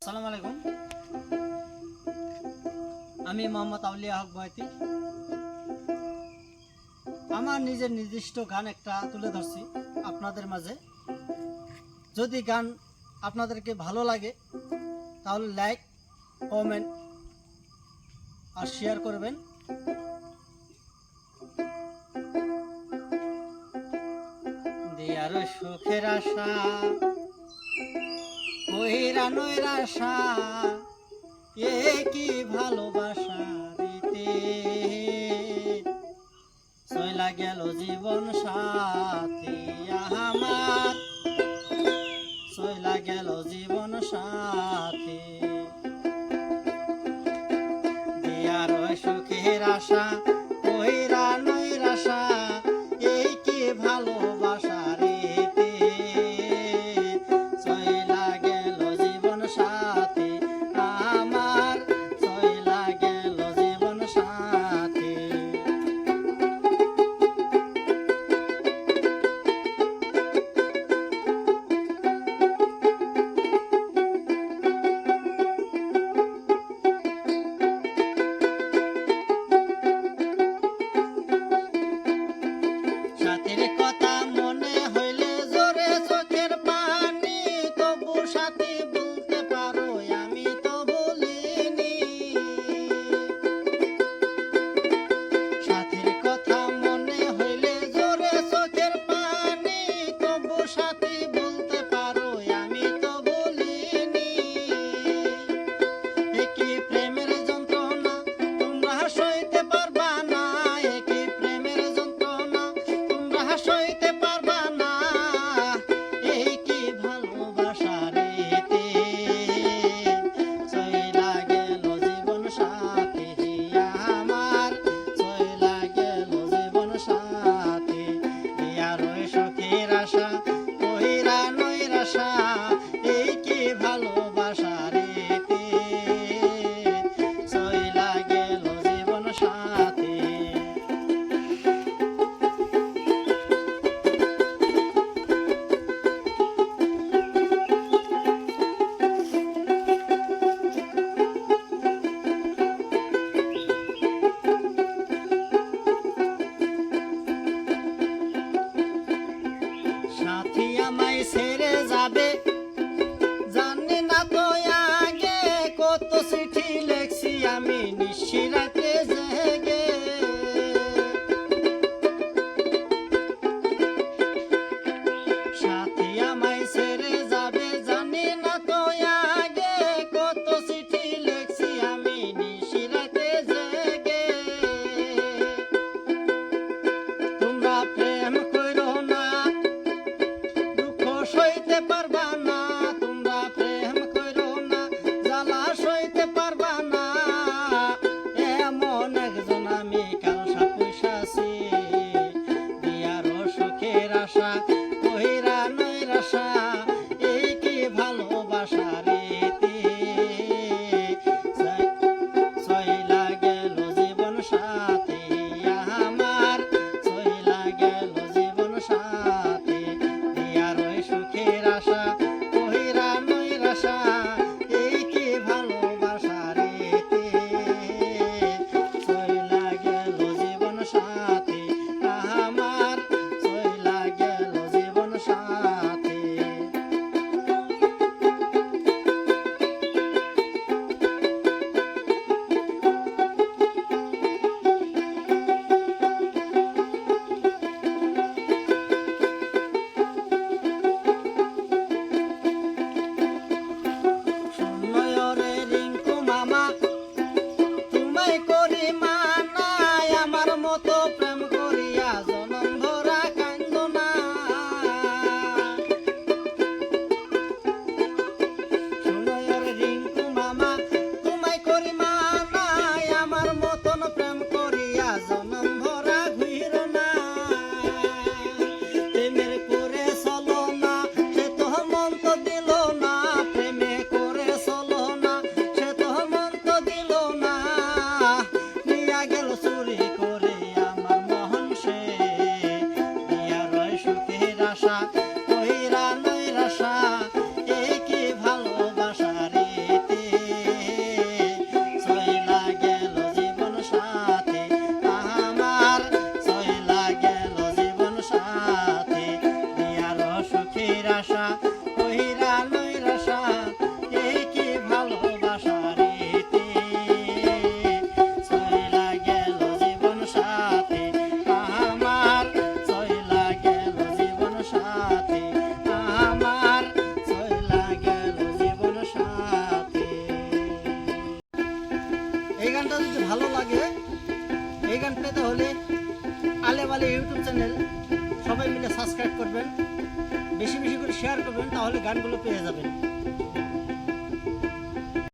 আসসালামু আলাইকুম। আমি মোহাম্মদ আউলিয়া হক বয়াতি। আমার নিজের নির্দিষ্ট গান একটা তুলে ধরছি আপনাদের মাঝে। যদি গান আপনাদেরকে ভালো লাগে তাহলে লাইক, কমেন্ট আর শেয়ার করবেন। দিয়ার সুখের আশা কইরা নৈর আশা, এ কি ভালোবাসা দিতে চইলা গেল জীবন সাথী আমার, চইলা গেল জীবন সাথী। দিয়ার সুখের আশা কইরা নৈর আশা, এই কি ভালোবাসা রেতে চইলা গেল জীবন সাথী আমার, চইলা গেল জীবন সাথী। আশা কহিরা নৈরাশা এই কি ভালোবাসা রেতে চইলা গেল জীবন সাথী আমার চইলা গেল জীবন সাথী আমার চইলা গেল জীবন সাথী। এই গানটা যদি ভালো লাগে এই গান পেতে হলে আলেম আলী ইউটিউব চ্যানেল সবাই মিলে সাবস্ক্রাইব করবেন, বেশি বেশি করে শেয়ার করবেন, তাহলে গানগুলো পেয়ে যাবেন।